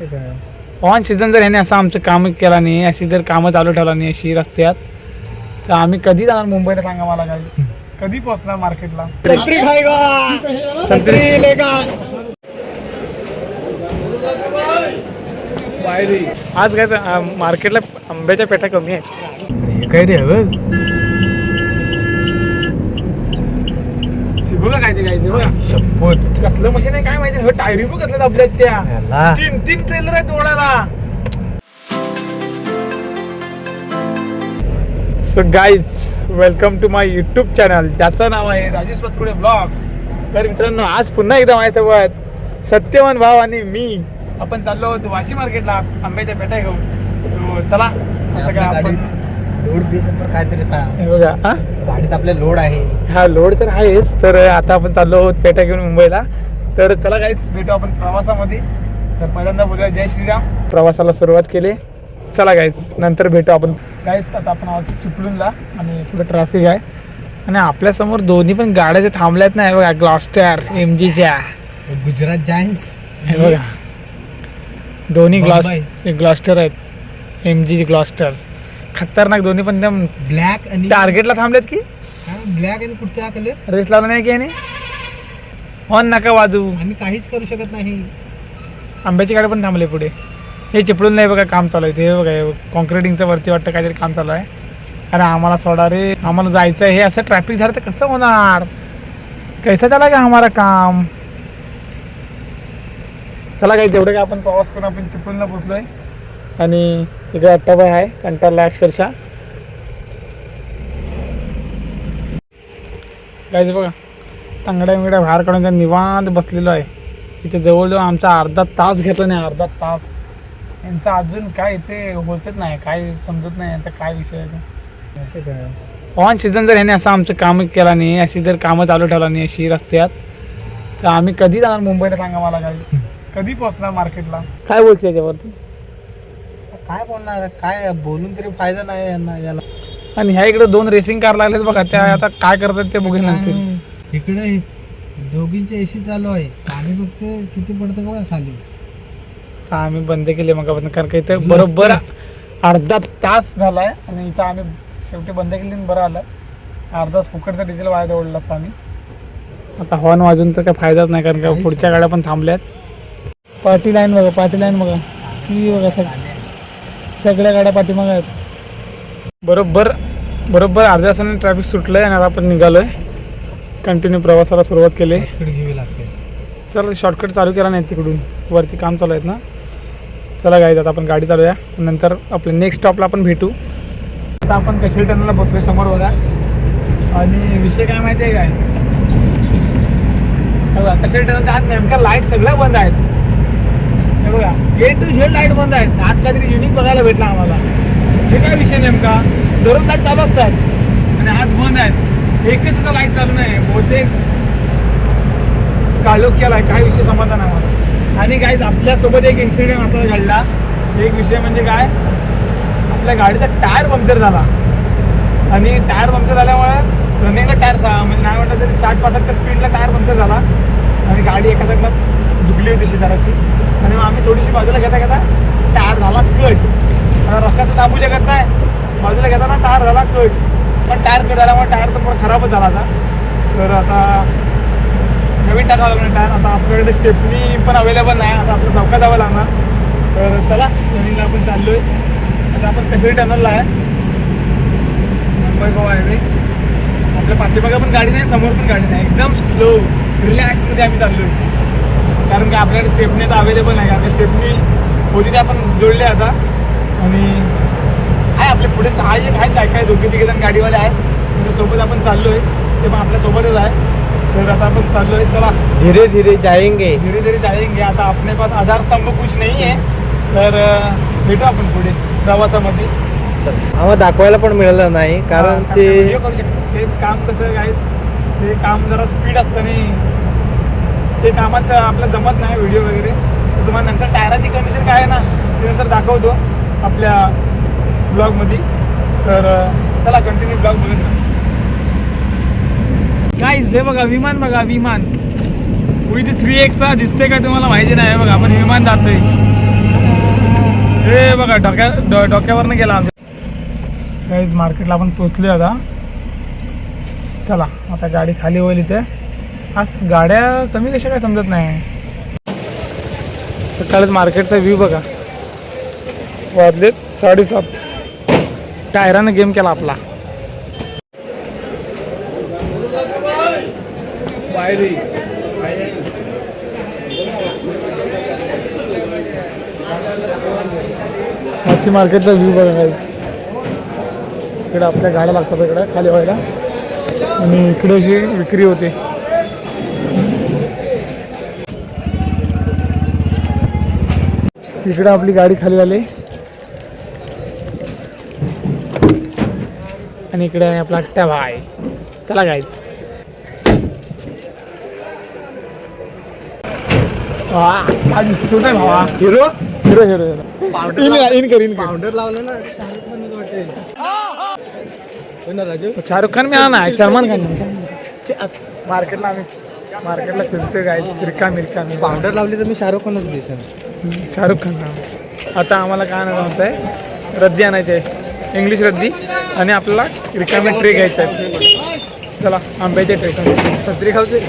माहिती का on season जर ह्याने असं आमचं काम केलं नाही, अशी जर कामं चालू ठेवला नाही अशी रस्त्यात, तर आम्ही कधी जाणार मुंबईला सांगा मला? काय कधी पोहोचणार मार्केटला? संत्री खाएगा संत्री लेगा आज काय मार्केटला आंब्याच्या पेट्या कमी आहेत. हे काय रे हवं हे बघा काय ते बघा शपथ कसलं मशीन आहे काय माहिती. टायरी बघ कसल्या आपल्यात त्या याला 3 ट्रेलर आहेत ओढायला. So guys, welcome to my YouTube channel ज्याचं नाव आहे राजेश पतकुडे ब्लॉग्स. तर मित्रांनो, आज पुन्हा एकदा माझ्यासोबत सत्यवान भाव आणि मी आपण चाललो आहोत वाशी मार्केटला आंब्याच्या पेट्या घेऊन. सो चला, असं काय आपण लोड बीस काहीतरी हे बघा. हा, गाडीत आपले लोड आहे. हा लोड तर आहेच. तर आता आपण चाललो आहोत पेट्या घेऊन मुंबईला. तर चला गाईज, भेटू आपण प्रवासामध्ये. तर पहिल्यांदा बोलूया जय श्रीराम. प्रवासाला सुरुवात केली. चला गाईज, नंतर भेटू आपण. गाईज, आता आपण आहोत चिपळूणला आणि पुढे ट्रॅफिक आहे आणि आपल्यासमोर दोन्ही पण गाड्या जे थांबल्यात ना, हे बघा ग्लॉस्टर MGच्या. गुजरात जायन्स हे बघा दोन्ही ग्लॉस्टर आहेत. MG ग्लॉस्टर खतरनाक दोन्ही पण एकदम ब्लॅक आणि टार्गेटला थांबलेत की ब्लॅक आणि कुठचा कलर रेस लावला नाही की याने. ऑन नका वाजू. आम्ही काहीच करू शकत नाही. आंब्याची गाडी पण थांबले पुढे. हे चिपळून नाही बघा काम चालू आहे. ते बघा कॉन्क्रिटिंगचं वरती वाटतं काहीतरी काम चालू आहे. अरे आम्हाला सोडा रे, आम्हाला जायचं आहे. हे असं ट्रॅफिक झालं तर कसं होणार? कैसा चला का हमारा काम? चला काही तेवढं काय आपण प्रवास करून आपण चिपळूणला पोचलो आहे आणि इकडे अट्टाबाई आहे कंटाळला अक्षरशः. काय बघा तांगड्या बिंगड्या बाहेर काढून त्या निवांत बसलेलो आहे. इथे जवळजवळ आमचा अर्धा तास घेतला नाही. अर्धा तास यांचं अजून काय इथे होतच नाही. काय समजत नाही यांचा काय विषय आहे. माहिती का ऑन सीझन जर ह्याने असं आमचं काम केलं नाही, अशी जर कामं चालू ठेवला नाही अशी रस्त्यात, तर आम्ही कधी जाणार मुंबईला सांगा मला? काय कधी पोहोचणार मार्केटला? काय बोलते याच्यावरती? काय बोलणार, काय बोलून तरी फायदा नाही यांना याला. आणि ह्या इकडे 2 रेसिंग कार लागलेत बघा. त्या आता काय करतात ते बघून नंतर. इकडे दोघींची एसी चालू आहे. पाणी फक्त किती पडतं बघा खाली. तर आम्ही बंद केले मग, कारण का इथं बरोबर अर्धा तास झालाय आणि इथं आम्ही शेवटी बंद केली आणि बरं आलं. अर्धा तास फुकटचा डिझेल वाया ओढला असता आम्ही. आता हॉर्न वाजून तर काही फायदाच नाही, कारण का पुढच्या गाड्या पण थांबल्यात. पार्टी लाईन बघा, पार्टी लाईन बघा की बघा. सगळ्या गाड्या पाठीमागे आहेत. बरोबर अर्ध्या तासाने ट्रॅफिक सुटलं आहे आणि आता आपण निघालो आहे. कंटिन्यू प्रवासाला सुरुवात केली. घ्यावी लागते. चला, शॉर्टकट चालू केला नाही तिकडून, वरती काम चालू आहेत ना. चला गाईज, आता आपण गाडी चालूया. नंतर आपल्या नेक्स्ट स्टॉपला आपण भेटू. आता आपण कशेरी टर्नलला बसलो समोर बघा. आणि विषय काय माहिती आहे काय बघा, कशेरी टर्नलच्या आत नेमका लाईट सगळ्या बंद आहेत. हे बघा A to Z लाईट बंद आहेत. आज काहीतरी युनिक बघायला भेटला आम्हाला. हे काय विषय नेमका? दररोज लाईट चालू असतात आणि आज बंद आहेत. एकच सुद्धा लाईट चालू नाही. बहुतेक कालोख केला आहे. काय विषय समाधान आम्हाला. आणि काहीच आपल्यासोबत एक इन्सिडेंट आता घडला. एक विषय म्हणजे काय, आपल्या गाडीचा टायर पंक्चर झाला आणि टायर पंक्चर झाल्यामुळे रनिंगला टायर म्हणजे नाही म्हटलं तरी 60-65 स्पीडला टायर पंक्चर झाला आणि गाडी एका साईडला झुकली होती शेजाराची. आणि मग आम्ही थोडीशी बाजूला घेता टायर झाला कट. आता रस्त्यात थांबू शकत नाही, बाजूला घेताना टायर झाला कट. पण टायर कट झाल्यामुळे टायर तर पण खराबच झाला आता. तर आता नवीन टाकावं लागणार टायर. आता आपल्याकडे स्टेपनी पण अवेलेबल नाही. आता आपलं चौका जावं लागणार. तर चला, रनिंगला आपण चाललो आहे. आता आपण कशेरी टर्नलला आहे, मुंबई गोवा हायवे. आपल्या पाठीमागे पण गाडी नाही, समोर पण गाडी नाही. एकदम स्लो रिलॅक्समध्ये आम्ही चाललो आहे. कारण की आपल्याकडे स्टेपनी तर अवेलेबल नाही. कारण स्टेपनी होती ते आपण जोडले आता. आणि आहे आपल्या पुढे सहाय्यक आहेत, काय 2-3 जण गाडीवाले आहेत. त्याच्यासोबत आपण चाललो आहे. ते पण आपल्यासोबतच आहे. तर आता आपण चाललो आहे. चला, धीरे धीरे जाएंगे. धीरे धीरे जाएंगे. आता आपले पास आधारस्तंभ कुछ नाही आहे. तर भेटू आपण पुढे प्रवासामध्ये. आम्हाला दाखवायला पण मिळालं नाही, कारण ते व्हिडिओ करू शकतो. ते काम कसं काय, ते काम जरा स्पीड असतं नाही, ते कामात आपलं जमत नाही व्हिडिओ वगैरे. तर तुम्हाला नंतर टायराची कंडिशन काय आहे ना, ते नंतर दाखवतो आपल्या ब्लॉगमध्ये. तर चला, कंटिन्यू ब्लॉग बघत ना. काय हे बघा, विमान बघा, विमान विथ 3X दिसते का तुम्हाला माहिती नाही. बघा आपण विमान जातोय. बघा डोक्यावरनं गेला आमच्या काहीच. मार्केटला आपण पोचलो आता. चला आता गाडी खाली होईल इथे. आज गाड्या कमी कशा काय समजत नाही. सकाळीच मार्केटचा व्ह्यू बघा. वाजलेत 7:30. टायरानं गेम केला आपला. मच्छी मार्केटचा व्ह्यू बघा काही. इकडे आपल्या गाड्या लागतात इकडे खाली व्हायला आणि इकडे अशी विक्री होते. इकडे आपली गाडी खाली झाली आणि इकडे आहे आपला टॅबा आहे. चला गाईच. काय दिसतो काय भावा. Hero hero hero hero in कर पावडर लावलं ना शाहरुख खान वाटेल. शाहरुख खान मी ना सलमान खान. मार्केटला आम्ही मार्केटला फिरतोय काय फिरका मिरका. पावडर लावली तर मी शाहरुख खानच दिसेल. शाहरुख खान. आता आम्हाला काय आणायचं म्हणत आहे. रद्दी आणायची आहे. इंग्लिश रद्दी आणि आपल्याला रिकामे ट्रे घ्यायचा आहे. चला आंब्याचे ट्रे. संत्री खावते.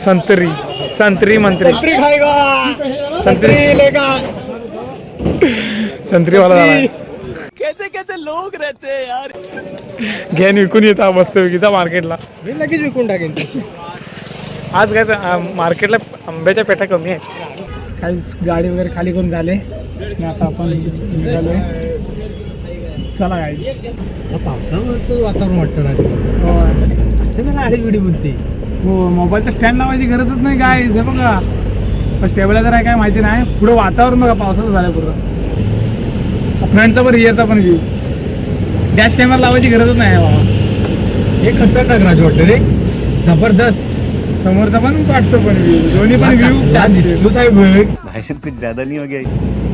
संत्री संत्री मंत्री संत्री खाएगा संत्री लेगा. संत्रीवाला झाला. कैसे कैसे लोग रहते हैं यार. घ्यान विकून येता मस्त विकीचा मार्केटला. मी लगेच विकून टाकेन. आज काय मार्केटला आंब्याच्या पेट्या कमी आहेत. काही गाडी वगैरे खाली करून झाले आणि आता आपण निघालोय. चला काय पावसावरचं वातावरण वाटतं रात्री. असं मला आडी विडी म्हणते. हो मोबाईलचं स्टँड लावायची गरजच नाही काय. हे बघा पण टेबल जर आहे काय माहिती नाही. पुढं वातावरण बघा पावसाचं झालं पुढं. फ्रंटचा पण रिअरचा पण व्ह्यू. डॅश कॅमेरा लावायची गरजच नाही बाबा. हे खतरनाक राजू वाटतं रे. जबरदस्त. समोरचा पण पाठचा पण व्ह्यू. दोन्ही पण व्ह्यू साहेब. भाई साहब कुछ ज्यादा नहीं हो गया.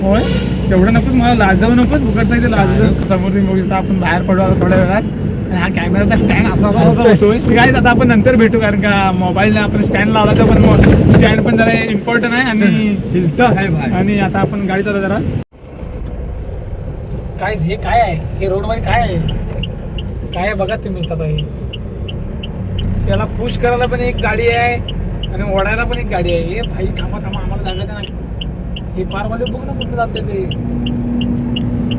होय तेवढं नकोच. मला लाजावं नकोच. फुकट नाही ते लाजावं. समोर बघू आपण बाहेर पडू आता थोड्या वेळात. आणि हा कॅमेराचा स्टँड असा होतोय काय. आता आपण नंतर भेटू कारण का मोबाईलला आपण स्टँड लावला तर पण स्टँड पण जरा इम्पॉर्टंट आहे. आणि आता आपण गाडी चालू जरा काय. हे काय आहे. हे रोडमध्ये काय आहे. काय आहे बघा तुम्ही. आता हे त्याला पुश करायला पण एक गाडी आहे आणि ओढायला पण एक गाडी आहे. हे भाई थांबा थांबा आम्हाला जागा द्या ना. हे कारवाले बघ ना कुठं जाते ते.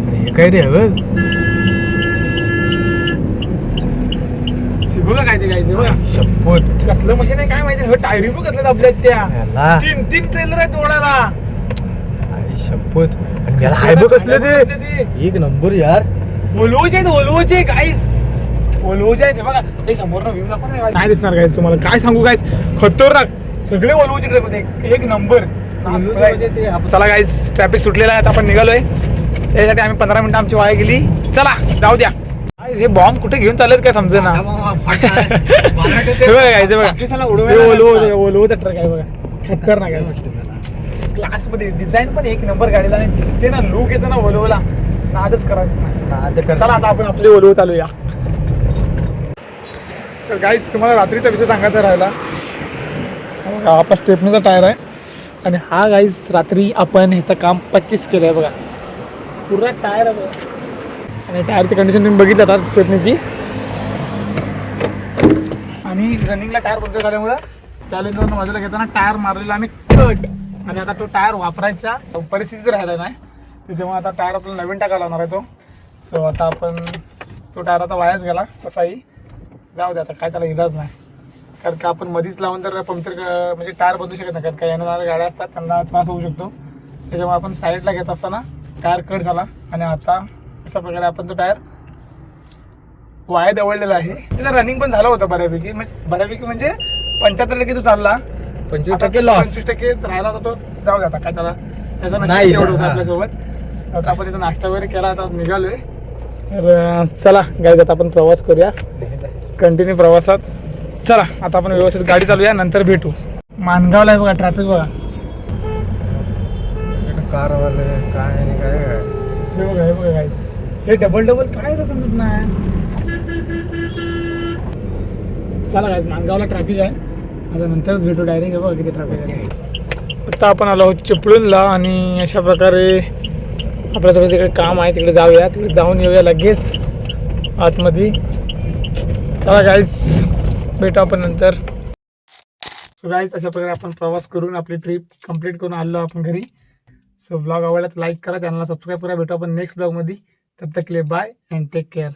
अरे काय रे. बघा काय ते काय ते बघा. शपथ कसलं मशीन आहे काय माहिती. टायरी बघ कसल्या आपल्या त्या. तीन ट्रेलर आहेत ओढायला. शपथ. आणि त्याला हाय बघ कसलं ते. एक नंबर यार. ओल्वोचे आहेत. ओल्वोचे गाईज. ओल्वोचे आहेत. बघा हे समोर व्ह्यू दाखवा नाही दिसणार गाईज तुम्हाला. काय सांगू गाईज खतरनाक. सगळे ओल्वोचे ट्रेक होते एक नंबर. चला गाईज ट्रॅफिक सुटलेला आहे. आता आपण निघालोय. त्यासाठी आम्ही 15 मिनिटं आमची वाया गेली. चला जाऊ द्या. हे बॉम्ब कुठे घेऊन चालत काय समजे ना. ओल्वोचा ट्रक आहे बघा. खतरनाक आहे. क्लास मध्ये डिझाईन पण एक नंबर गाडीला. आणि दिसते ना लुक येतो ना ओल्वोला. नादच करायचं. चला आता आपण आपली ओल्वो चालूया. तर गाईज तुम्हाला रात्रीचा विषय सांगायचा राहिला. आपला स्टेपनीचा टायर आहे आणि हा गाईज रात्री आपण ह्याचं काम 25 केलं आहे बघा. पुरा टायर आहे बघा. आणि टायरची कंडिशन तुम्ही बघितलं आता स्टेपनीची. आणि रनिंगला टायर बंद झाल्यामुळं चॅलेंजवरून बाजूला घेताना टायर मारलेला आम्ही कट. आणि आता तो टायर वापरायचा परिस्थितीच राहिला नाही. त्याच्यामुळे आता टायर आपल्याला नवीन टाकायला लागणार आहे तो. सो आता आपण तो टायर आता वायाच गेला कसाही. जाऊ दे आता काय त्याला इलाज नाही. कारण का आपण मधीच लावून जर पंक्चर म्हणजे टायर बदलू शकत नाही. कारण का येणाऱ्या गाड्या असतात त्यांना त्रास होऊ शकतो. त्याच्यामुळे आपण साईडला घेत असताना टायर कट झाला. आणि आता अशा प्रकारे आपण तो टायर वाया दवडलेला आहे. त्याचं रनिंग पण झालं होतं बऱ्यापैकी. बऱ्यापैकी म्हणजे 75% तो चालला. 25% लॉस. 25% राहिला होता तो. जाऊ दे आता काय त्याला त्याचा नशीब तेवढं होतं आपल्यासोबत. आता आपण इथं नाश्ता वगैरे केला. आता निघालोय. तर चला गाईज आता आपण प्रवास करूया. कंटिन्यू प्रवासात. चला आता आपण व्यवस्थित गाडी चालूया. नंतर भेटू. मानगावला आहे बघा ट्रॅफिक बघा. कारवाले काय नाही काय. हे बघा हे बघा गाईज. हे डबल काय तर समजत नाही. चला गाईज मानगावला ट्रॅफिक आहे. आता नंतरच भेटू डायरेक्ट. हे बघा किती ट्रॅफिक आहे. आता आपण आलो आहोत चिपळूणला. आणि अशा प्रकारे आपल्यासोबत तिकडे काम आहे, तिकडे जाऊया, तिकडे जाऊन येऊया लगेच आतमध्ये. चला गाईज, भेटू आपण नंतर. सो गाईज, अशा प्रकारे आपण प्रवास करून आपली ट्रिप कंप्लीट करून आलो आपण घरी. सो ब्लॉग आवडला तर लाईक करा, चॅनलला सबस्क्राईब करा. भेटू आपण नेक्स्ट ब्लॉगमध्ये. तब तक के लिए बाय अँड टेक केअर.